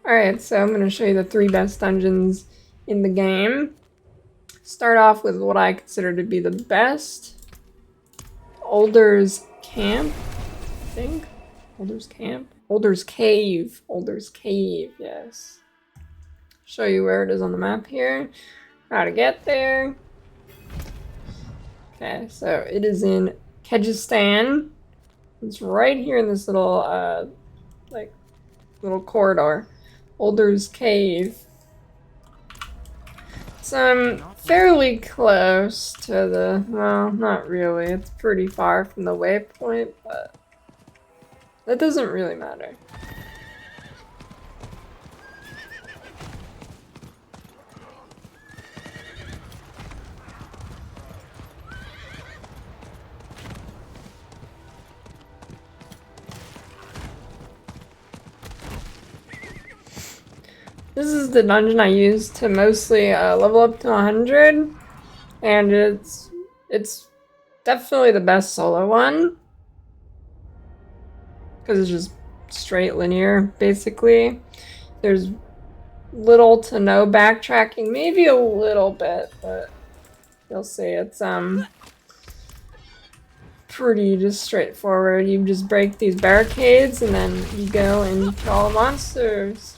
Alright, so I'm going to show you the 3 best dungeons in the game. Start off with what I consider to be the best. Alders Camp, I think. Alders Camp? Alders Cave. Alders Cave, yes. Show you where it is on the map here. How to get there. Okay, so it is in Kyrgyzstan. It's right here in this little, little corridor. Alders Cave. So I'm fairly close to the, well, not really. It's pretty far from the waypoint, but that doesn't really matter. This is the dungeon I use to mostly level up to 100, and it's definitely the best solo one, because it's just straight linear, basically. There's little to no backtracking, maybe a little bit, but you'll see it's pretty just straightforward. You just break these barricades, and then you go and kill all the monsters.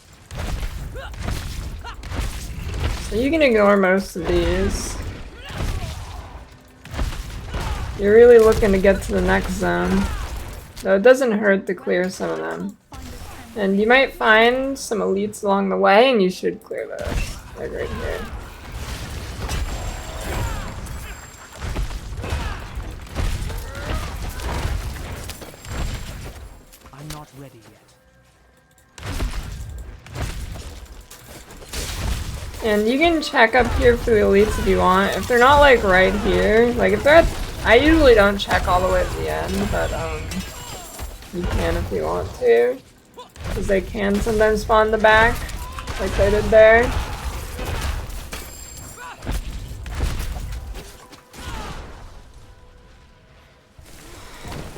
So you can ignore most of these. You're really looking to get to the next zone. Though it doesn't hurt to clear some of them. And you might find some elites along the way, and you should clear those. Like right here. I'm not ready yet. And you can check up here for the elites if you want. If they're not like right here, like if they're at, I usually don't check all the way to the end, but you can if you want to. Because they can sometimes spawn in the back, like they did there.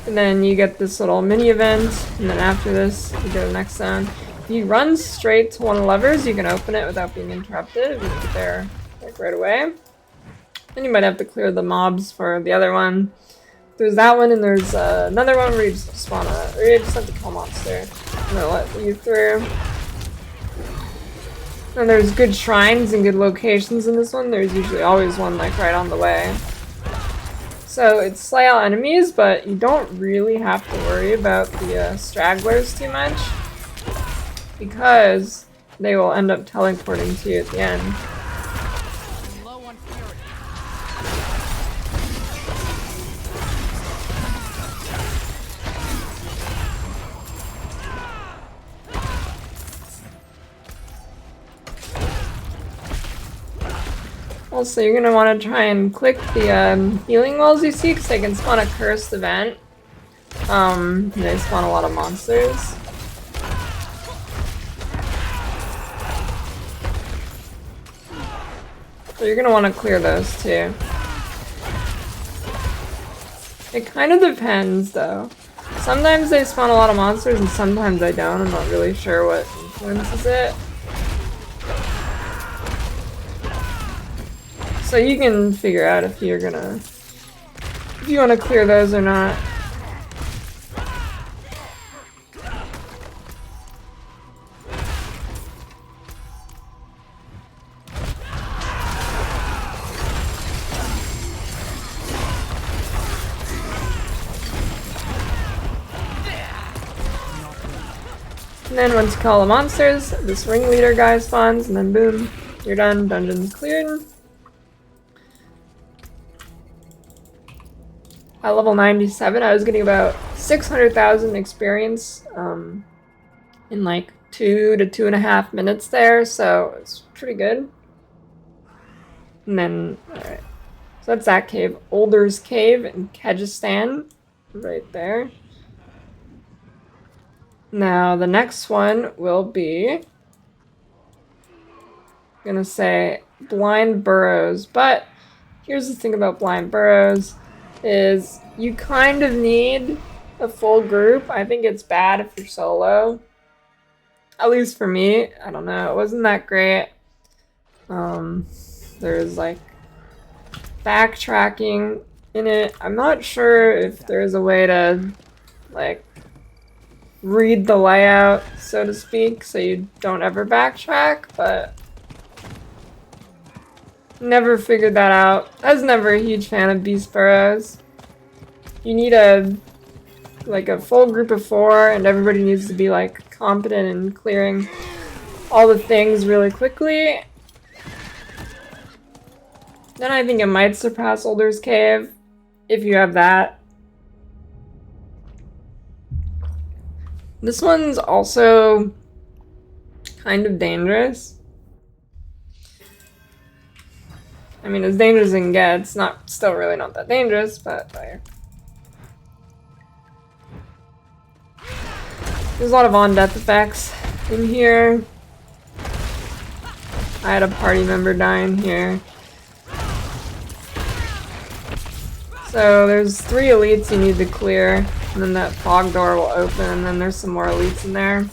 And then you get this little mini event, and then after this, you go to the next zone. If you run straight to one of the levers, you can open it without being interrupted if you get there like right away. Then you might have to clear the mobs for the other one. There's that one, and there's another one where you just spawn or you just have to kill a monster. I'm gonna let you through. And there's good shrines and good locations in this one. There's usually always one like right on the way. So it's slay all enemies, but you don't really have to worry about the stragglers too much, because they will end up teleporting to you at the end. Also, you're going to want to try and click the healing walls you see, because they can spawn a cursed event. They spawn a lot of monsters. So you're going to want to clear those too. It kind of depends though. Sometimes they spawn a lot of monsters and sometimes they don't. I'm not really sure what influences it. So you can figure out if you want to clear those or not. And then once you call the monsters, this ringleader guy spawns, and then boom, you're done. Dungeon's cleared. At level 97, I was getting about 600,000 experience in like 2 to 2.5 minutes there, so it's pretty good. And then, alright. So that's that cave. Alders Cave in Kyrgyzstan. Right there. Now, the next one will be, I'm gonna say Blind Burrows, but here's the thing about Blind Burrows. Is you kind of need a full group. I think it's bad if you're solo. At least for me, I don't know, it wasn't that great. There's like backtracking in it. I'm not sure if there's a way to like read the layout, so to speak, so you don't ever backtrack, but never figured that out. I was never a huge fan of beast burrows. You need a full group of 4, and everybody needs to be like competent in clearing all the things really quickly. Then I think it might surpass Alders Cave if you have that. This one's also kind of dangerous. I mean, as dangerous as it can get, it's still really not that dangerous, but like, there's a lot of on-death effects in here. I had a party member die in here. So there's 3 elites you need to clear, and then that fog door will open, and then there's some more elites in there.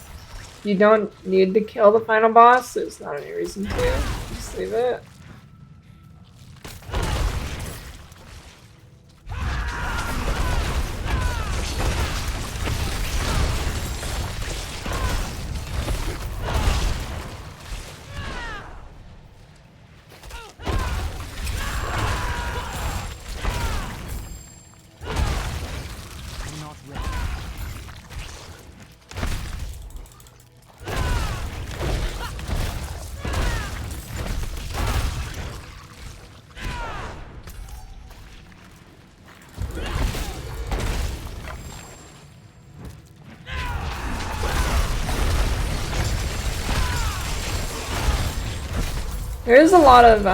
You don't need to kill the final boss, there's not any reason to. Just leave it. There's a lot of,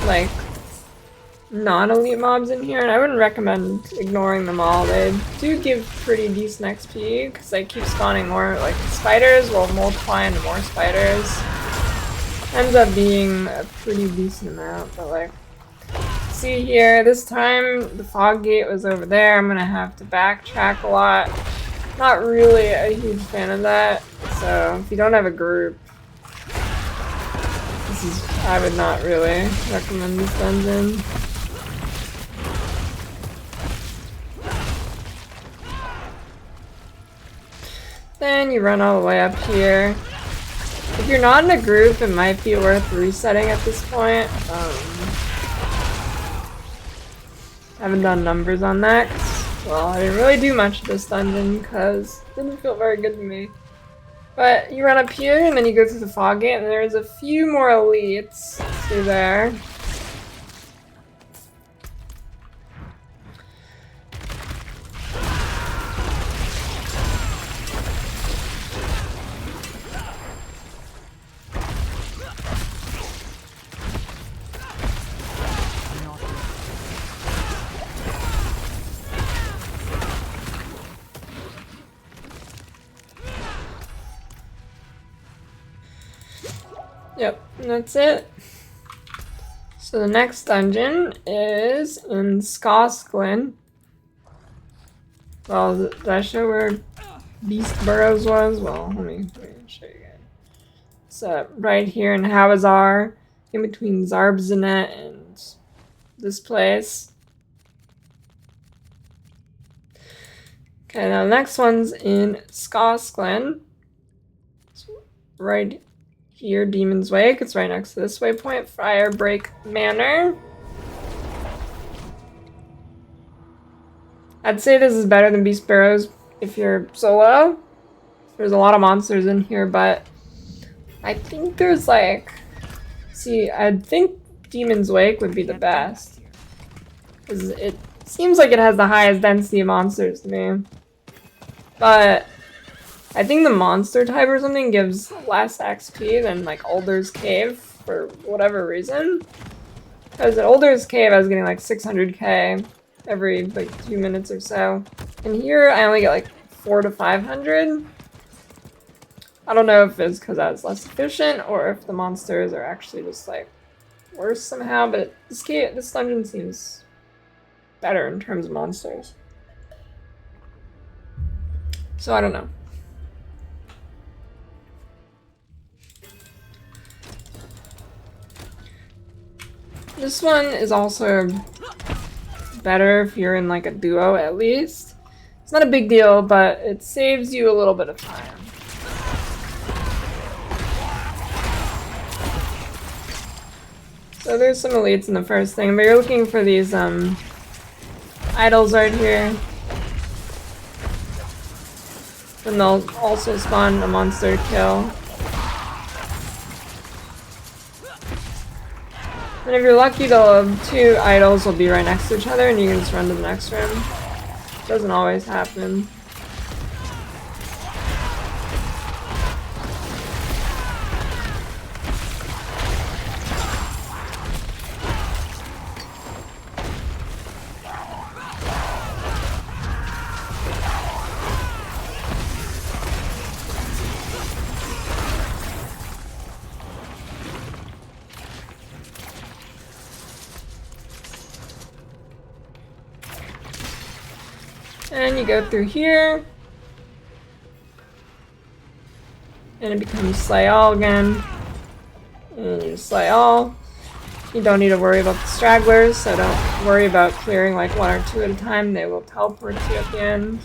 like, non-elite mobs in here, and I wouldn't recommend ignoring them all. They do give pretty decent XP, because they keep spawning more, like, spiders will multiply into more spiders. Ends up being a pretty decent amount, but, like, see here, this time the fog gate was over there. I'm gonna have to backtrack a lot. Not really a huge fan of that, so if you don't have a group, I would not really recommend this dungeon. Then you run all the way up here. If you're not in a group, it might be worth resetting at this point. Haven't done numbers on that, 'cause, well, I didn't really do much of this dungeon because it didn't feel very good to me. But you run up here, and then you go through the fog gate, and there's a few more elites through there. Yep, and that's it. So the next dungeon is in Skosklin. Well, did I show where Beast Burrows was? Well, let me show you again. It's right here in Havazar, in between Zarbzanet and this place. Okay, now the next one's in Skosklin. It's right here, Demon's Wake. It's right next to this waypoint, Firebreak Manor. I'd say this is better than Beast Burrows if you're solo. There's a lot of monsters in here, but I think there's like... See, I think Demon's Wake would be the best. Because it seems like it has the highest density of monsters to me. But I think the monster type or something gives less XP than like Alders Cave for whatever reason. Because at Alders Cave I was getting like 600k every like 2 minutes or so. And here I only get like 400 to 500. I don't know if it's because I was less efficient or if the monsters are actually just like worse somehow, but this dungeon seems better in terms of monsters. So I don't know. This one is also better if you're in like a duo at least. It's not a big deal, but it saves you a little bit of time. So there's some elites in the first thing, but you're looking for these idols right here. And they'll also spawn a monster to kill. And if you're lucky, the two idols will be right next to each other and you can just run to the next room. Doesn't always happen. And you go through here. And it becomes slay all again. And you slay all. You don't need to worry about the stragglers, so don't worry about clearing like one or two at a time. They will teleport to you at the end.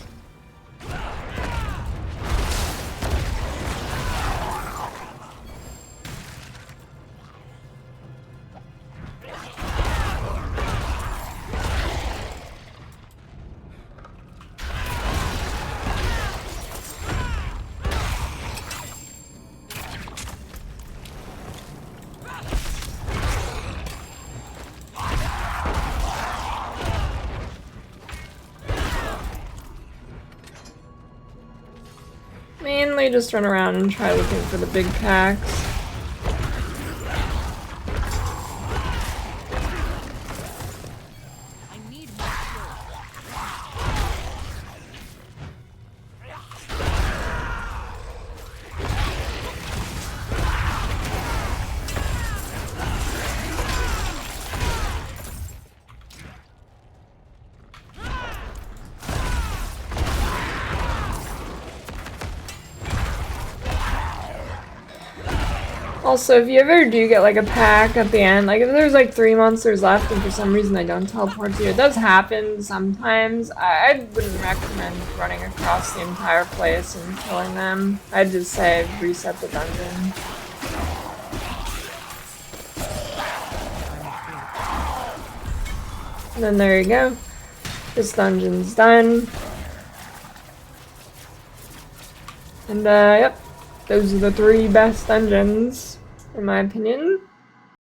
Mainly just run around and try looking for the big packs. Also, if you ever do get like a pack at the end, like if there's like 3 monsters left and for some reason they don't teleport to you, it does happen sometimes. I wouldn't recommend running across the entire place and killing them. I'd just say reset the dungeon. And then there you go. This dungeon's done. And yep. Those are the 3 best dungeons, in my opinion.